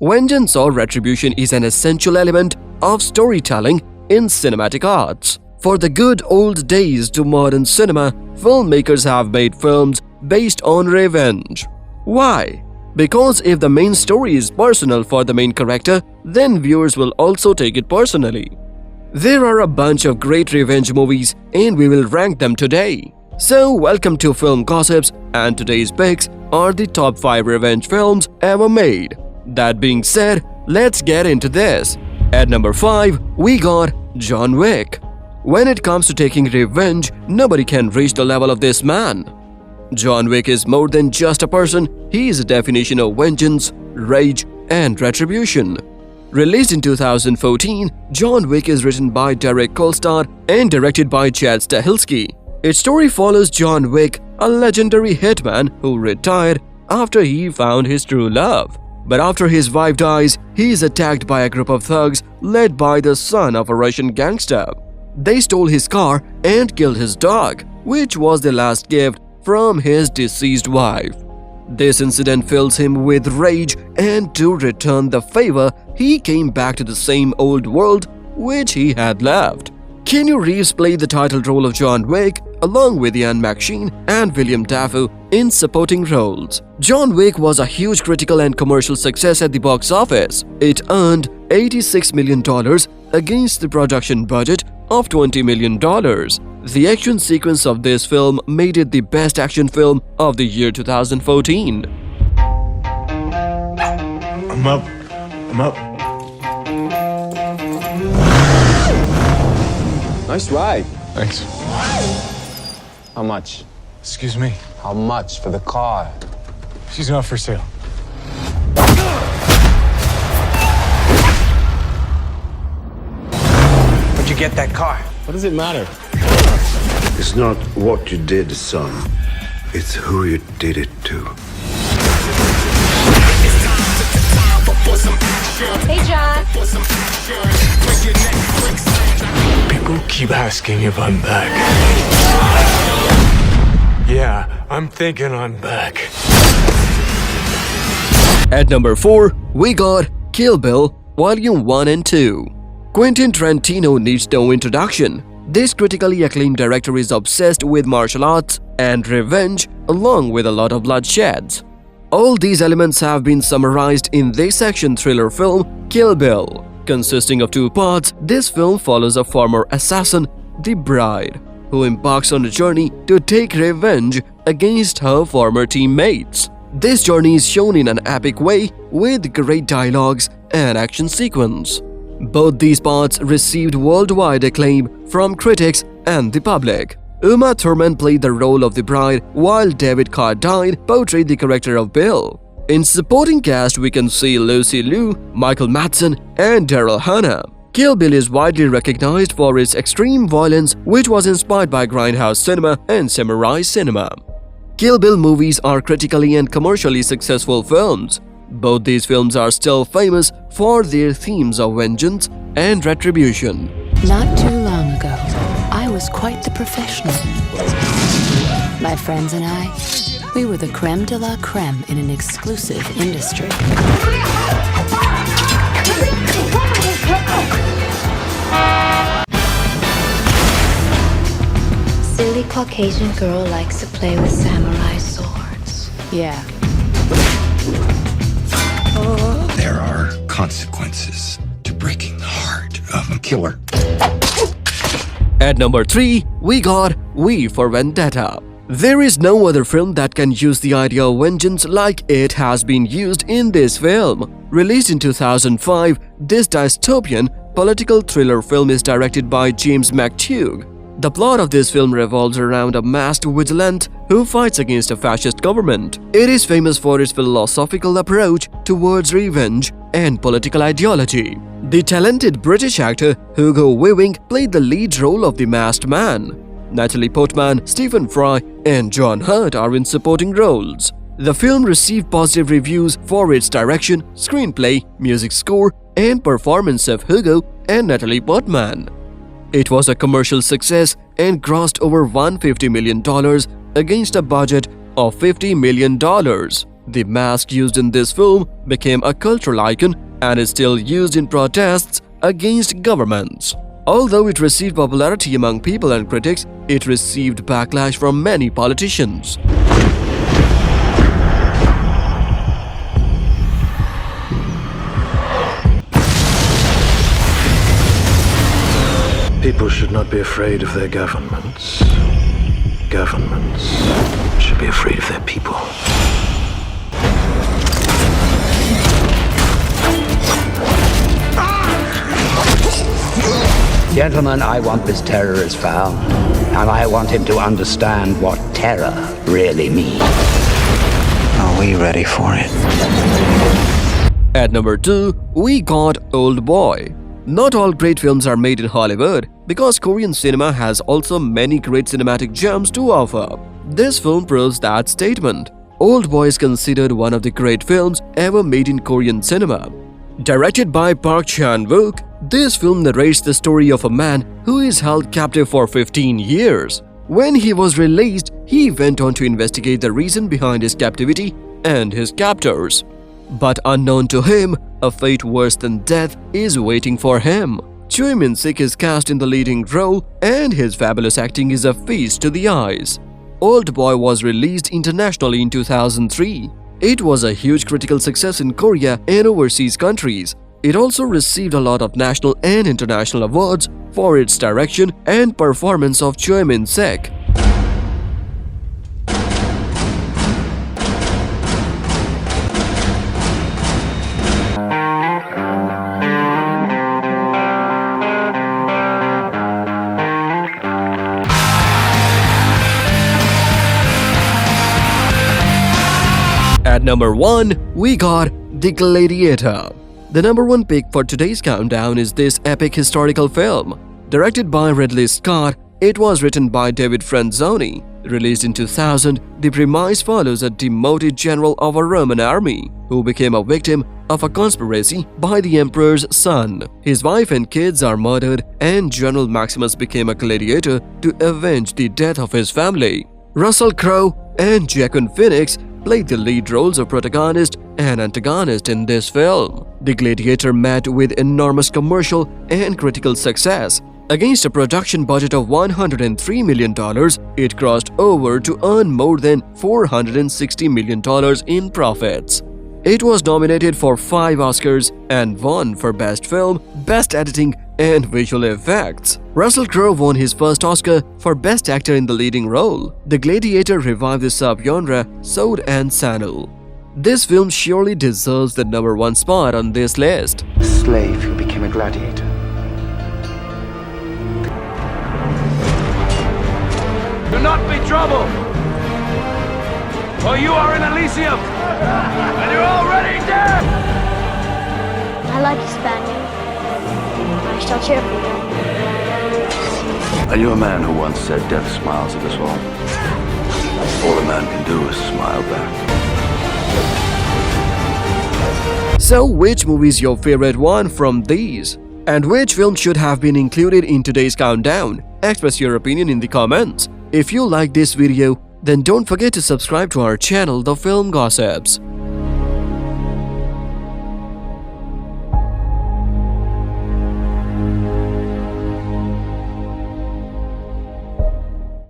Vengeance or retribution is an essential element of storytelling in cinematic arts. For the good old days to modern cinema, filmmakers have made films based on revenge. Why? Because if the main story is personal for the main character, then viewers will also take it personally. There are a bunch of great revenge movies and we will rank them today. So welcome to Film Gossips, and today's picks are the top 5 revenge films ever made. That being said, let's get into this. At number 5, we got John Wick. When it comes to taking revenge, nobody can reach the level of this man. John Wick is more than just a person, he is a definition of vengeance, rage, and retribution. Released in 2014, John Wick is written by Derek Kolstad and directed by Chad Stahelski. Its story follows John Wick, a legendary hitman who retired after he found his true love. But after his wife dies, he is attacked by a group of thugs led by the son of a Russian gangster. They stole his car and killed his dog, which was the last gift from his deceased wife. This incident fills him with rage, and to return the favor, he came back to the same old world which he had left. Keanu Reeves played the title role of John Wick, along with Ian McShane and William Dafoe in supporting roles. John Wick was a huge critical and commercial success at the box office. It earned $86 million against the production budget of $20 million. The action sequence of this film made it the best action film of the year 2014. I'm up. Nice ride. Thanks. How much? Excuse me. How much for the car? She's not for sale. Where'd you get that car? What does it matter? It's not what you did, son. It's who you did it to. Hey, John. People keep asking if I'm back. Yeah, I'm thinking I'm back. At number 4, we got Kill Bill Volume 1 and 2. Quentin Tarantino needs no introduction. This critically acclaimed director is obsessed with martial arts and revenge, along with a lot of bloodsheds. All these elements have been summarized in this action thriller film, Kill Bill. Consisting of 2 parts, this film follows a former assassin, the bride, who embarks on a journey to take revenge against her former teammates. This journey is shown in an epic way with great dialogues and action sequence. Both these parts received worldwide acclaim from critics and the public. Uma Thurman played the role of the bride, while David Carradine portrayed the character of Bill. In supporting cast, we can see Lucy Liu, Michael Madsen, and Daryl Hannah. Kill Bill is widely recognized for its extreme violence, which was inspired by grindhouse cinema and samurai cinema. Kill Bill movies are critically and commercially successful films. Both these films are still famous for their themes of vengeance and retribution. Not too long ago, I was quite the professional. My friends and I, we were the creme de la creme in an exclusive industry. Silly Caucasian girl likes to play with samurai swords. Yeah. There are consequences to breaking the heart of a killer. At number 3, we got V for Vendetta. There is no other film that can use the idea of vengeance like it has been used in this film. Released in 2005, this dystopian political thriller film is directed by James McTeague. The plot of this film revolves around a masked vigilante who fights against a fascist government. It is famous for its philosophical approach towards revenge and political ideology. The talented British actor Hugo Weaving played the lead role of the masked man. Natalie Portman, Stephen Fry, and John Hurt are in supporting roles. The film received positive reviews for its direction, screenplay, music score, and performance of Hugo and Natalie Portman. It was a commercial success and grossed over $150 million against a budget of $50 million. The mask used in this film became a cultural icon and is still used in protests against governments. Although it received popularity among people and critics, it received backlash from many politicians. People should not be afraid of their governments. Governments should be afraid of their people. Gentlemen, I want this terrorist found, and I want him to understand what terror really means. Are we ready for it? At number 2, we got Old Boy. Not all great films are made in Hollywood, because Korean cinema has also many great cinematic gems to offer. This film proves that statement. Old Boy is considered one of the great films ever made in Korean cinema. Directed by Park Chan-wook, this film narrates the story of a man who is held captive for 15 years. When he was released, he went on to investigate the reason behind his captivity and his captors. But unknown to him, a fate worse than death is waiting for him. Choi Min-sik is cast in the leading role, and his fabulous acting is a feast to the eyes. Old Boy was released internationally in 2003. It was a huge critical success in Korea and overseas countries. It also received a lot of national and international awards for its direction and performance of Choi Min-sik. At number 1, we got The Gladiator. The number 1 pick for today's countdown is this epic historical film. Directed by Ridley Scott, it was written by David Franzoni. Released in 2000, the premise follows a demoted general of a Roman army who became a victim of a conspiracy by the emperor's son. His wife and kids are murdered, and General Maximus became a gladiator to avenge the death of his family. Russell Crowe and Joaquin Phoenix played the lead roles of protagonist and antagonist in this film. The Gladiator met with enormous commercial and critical success. Against a production budget of $103 million, it crossed over to earn more than $460 million in profits. It was nominated for 5 Oscars and won for Best Film, Best Editing, and Visual Effects. Russell Crowe won his first Oscar for Best Actor in the leading role. The Gladiator revived the sub-genre sword and sandal. This film surely deserves the number 1 spot on this list. A slave who became a gladiator. Do not be troubled, for you are in Elysium, and you're already dead! I like you, Spaniard. I shall cheer for you. I knew a man who once said death smiles at us all. All a man can do is smile back. So which movie is your favorite one from these? And which film should have been included in today's countdown? Express your opinion in the comments. If you like this video, then don't forget to subscribe to our channel, The Film Gossips.